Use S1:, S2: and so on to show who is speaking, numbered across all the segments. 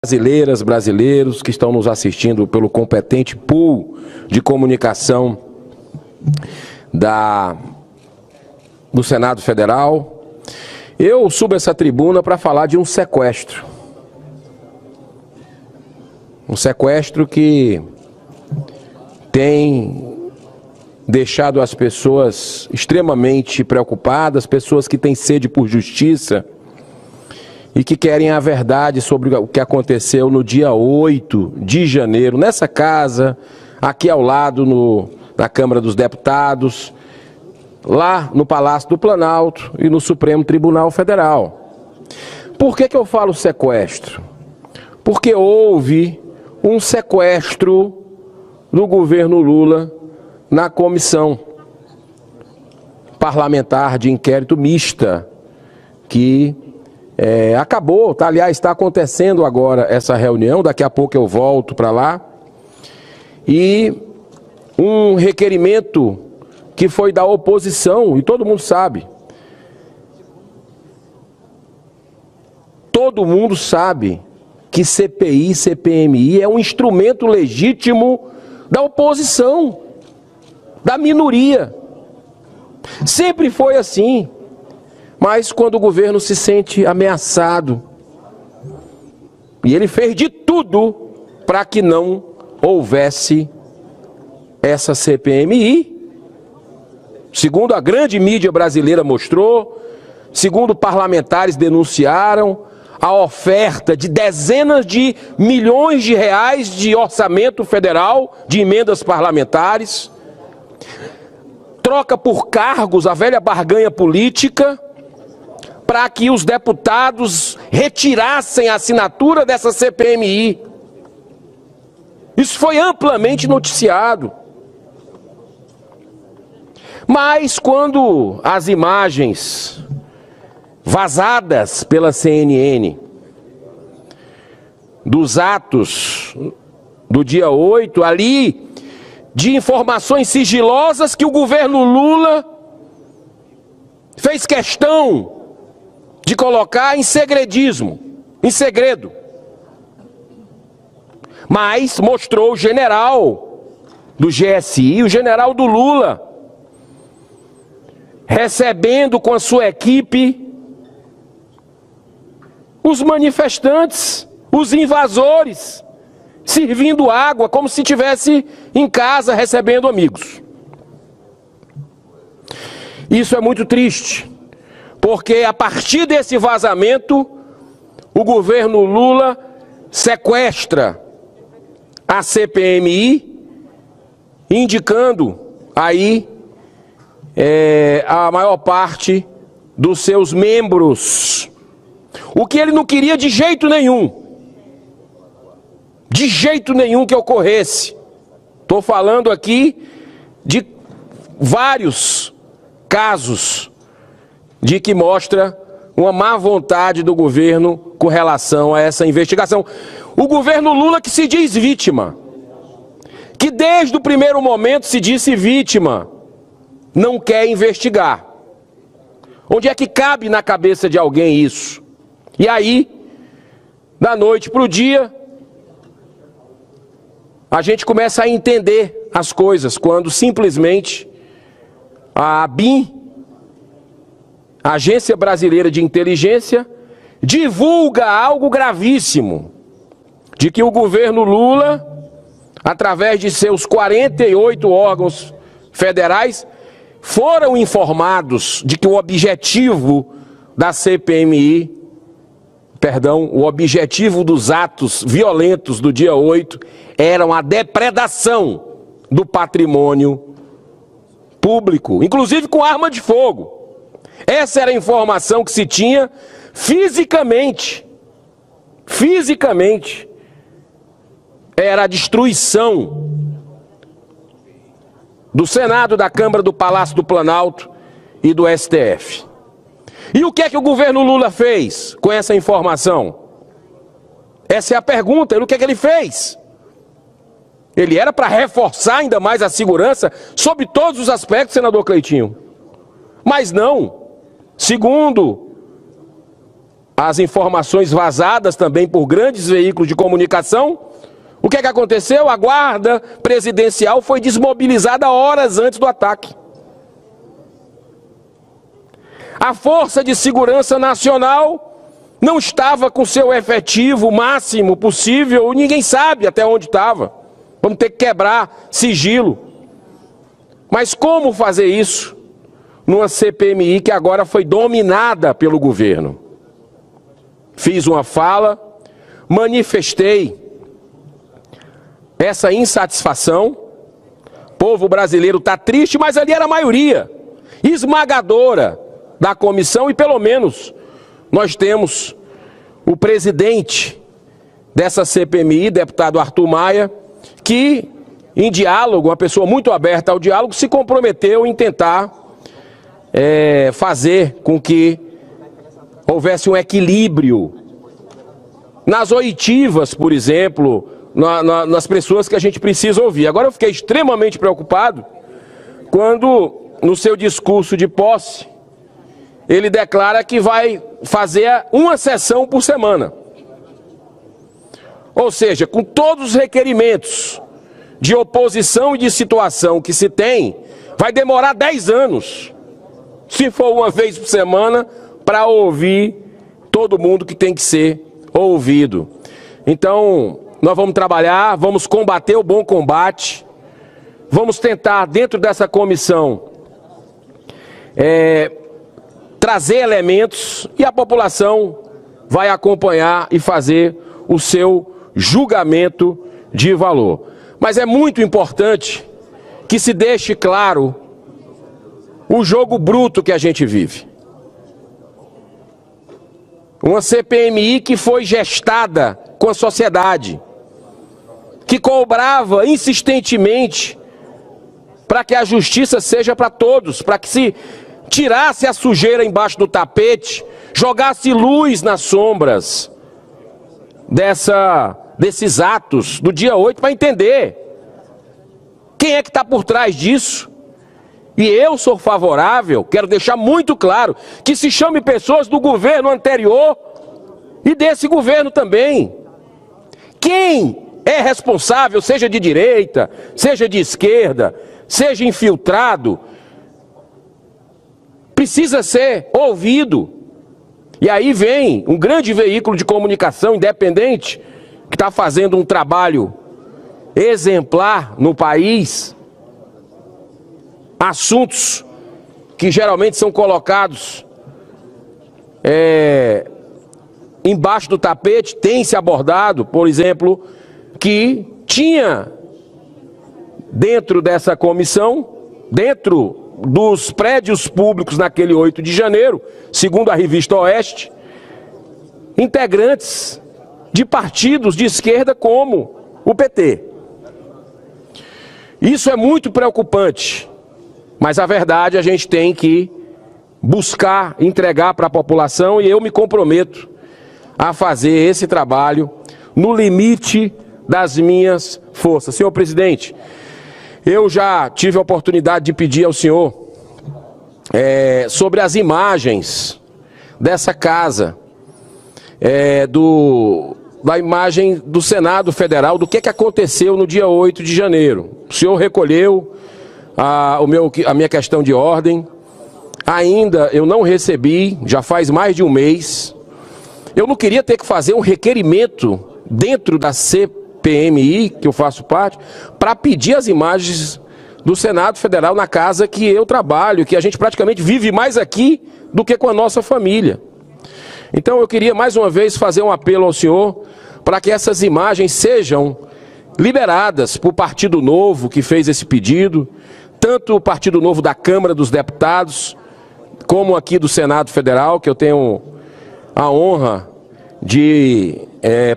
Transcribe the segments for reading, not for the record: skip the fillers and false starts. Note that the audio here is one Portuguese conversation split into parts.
S1: Brasileiras, brasileiros que estão nos assistindo pelo competente pool de comunicação do Senado Federal. Eu subo essa tribuna para falar de um sequestro. Um sequestro que tem deixado as pessoas extremamente preocupadas, pessoas que têm sede por justiça e que querem a verdade sobre o que aconteceu no dia 8 de janeiro, nessa casa, aqui ao lado na Câmara dos Deputados, lá no Palácio do Planalto e no Supremo Tribunal Federal. Por que eu falo sequestro? Porque houve um sequestro do governo Lula na comissão parlamentar de inquérito mista, que acabou, aliás, está acontecendo agora essa reunião, daqui a pouco eu volto para lá, e um requerimento que foi da oposição, e todo mundo sabe que CPI, CPMI é um instrumento legítimo da oposição, da minoria. Sempre foi assim. Mas quando o governo se sente ameaçado, e ele fez de tudo para que não houvesse essa CPMI, segundo a grande mídia brasileira mostrou, segundo parlamentares denunciaram, a oferta de dezenas de milhões de reais de orçamento federal, de emendas parlamentares, troca por cargos, a velha barganha política, para que os deputados retirassem a assinatura dessa CPMI. Isso foi amplamente noticiado. Mas quando as imagens vazadas pela CNN dos atos do dia 8, ali, de informações sigilosas que o governo Lula fez questão de colocar em segredismo, em segredo. Mas mostrou o general do GSI, o general do Lula, recebendo com a sua equipe os manifestantes, os invasores, servindo água como se estivesse em casa recebendo amigos. Isso é muito triste. Porque a partir desse vazamento, o governo Lula sequestra a CPMI, indicando aí a maior parte dos seus membros. O que ele não queria de jeito nenhum que ocorresse. Estou falando aqui de vários casos de que mostra uma má vontade do governo com relação a essa investigação. O governo Lula que se diz vítima, que desde o primeiro momento se disse vítima, não quer investigar. Onde é que cabe na cabeça de alguém isso? E aí, da noite para o dia, a gente começa a entender as coisas, quando simplesmente a ABIN, a Agência Brasileira de Inteligência, divulga algo gravíssimo, de que o governo Lula, através de seus 48 órgãos federais, foram informados de que o objetivo da CPMI, o objetivo dos atos violentos do dia 8, eram a depredação do patrimônio público, inclusive com arma de fogo. Essa era a informação que se tinha fisicamente. Fisicamente. Era a destruição do Senado, da Câmara, do Palácio do Planalto e do STF. E o que é que o governo Lula fez com essa informação? Essa é a pergunta. E o que é que ele fez? Ele era para reforçar ainda mais a segurança sob todos os aspectos, senador Cleitinho. Mas não. Segundo as informações vazadas também por grandes veículos de comunicação, o que é que aconteceu? A guarda presidencial foi desmobilizada horas antes do ataque. A Força de Segurança Nacional não estava com seu efetivo máximo possível, ninguém sabe até onde estava. Vamos ter que quebrar sigilo. Mas como fazer isso numa CPMI que agora foi dominada pelo governo? Fiz uma fala, manifestei essa insatisfação. O povo brasileiro está triste, mas ali era a maioria esmagadora da comissão e pelo menos nós temos o presidente dessa CPMI, deputado Arthur Maia, que em diálogo, uma pessoa muito aberta ao diálogo, se comprometeu em tentar fazer com que houvesse um equilíbrio nas oitivas, por exemplo, nas pessoas que a gente precisa ouvir. Agora eu fiquei extremamente preocupado quando, no seu discurso de posse, ele declara que vai fazer uma sessão por semana. Ou seja, com todos os requerimentos de oposição e de situação que se tem, vai demorar 10 anos, se for uma vez por semana, para ouvir todo mundo que tem que ser ouvido. Então, nós vamos trabalhar, vamos combater o bom combate, vamos tentar, dentro dessa comissão, trazer elementos e a população vai acompanhar e fazer o seu julgamento de valor. Mas é muito importante que se deixe claro o jogo bruto que a gente vive. Uma CPMI que foi gestada com a sociedade, que cobrava insistentemente para que a justiça seja para todos, para que se tirasse a sujeira embaixo do tapete, jogasse luz nas sombras desses atos do dia 8 para entender quem é que está por trás disso. E eu sou favorável, quero deixar muito claro, que se chame pessoas do governo anterior e desse governo também. Quem é responsável, seja de direita, seja de esquerda, seja infiltrado, precisa ser ouvido. E aí vem um grande veículo de comunicação independente, que está fazendo um trabalho exemplar no país, assuntos que geralmente são colocados embaixo do tapete, tem se abordado, por exemplo, que tinha dentro dessa comissão, dentro dos prédios públicos naquele 8 de janeiro, segundo a revista Oeste, integrantes de partidos de esquerda como o PT. Isso é muito preocupante, mas a verdade a gente tem que buscar entregar para a população e eu me comprometo a fazer esse trabalho no limite das minhas forças. Senhor presidente, eu já tive a oportunidade de pedir ao senhor sobre as imagens dessa casa, da imagem do Senado Federal, do que aconteceu no dia 8 de janeiro. O senhor recolheu a minha questão de ordem, ainda eu não recebi, já faz mais de um mês. Eu não queria ter que fazer um requerimento dentro da CPMI, que eu faço parte, para pedir as imagens do Senado Federal na casa que eu trabalho, que a gente praticamente vive mais aqui do que com a nossa família. Então eu queria mais uma vez fazer um apelo ao senhor para que essas imagens sejam liberadas por Partido Novo, que fez esse pedido, tanto o Partido Novo da Câmara dos Deputados, como aqui do Senado Federal, que eu tenho a honra de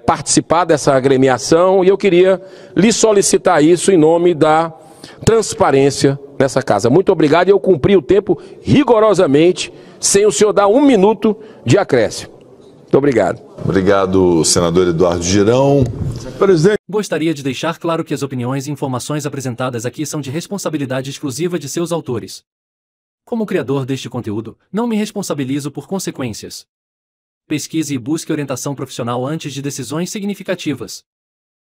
S1: participar dessa agremiação, e eu queria lhe solicitar isso em nome da transparência nessa casa. Muito obrigado, e eu cumpri o tempo rigorosamente, sem o senhor dar um minuto de acréscimo. Muito obrigado.
S2: Obrigado, senador Eduardo Girão. Presidente.
S3: Gostaria de deixar claro que as opiniões e informações apresentadas aqui são de responsabilidade exclusiva de seus autores. Como criador deste conteúdo, não me responsabilizo por consequências. pesquise e busque orientação profissional antes de decisões significativas.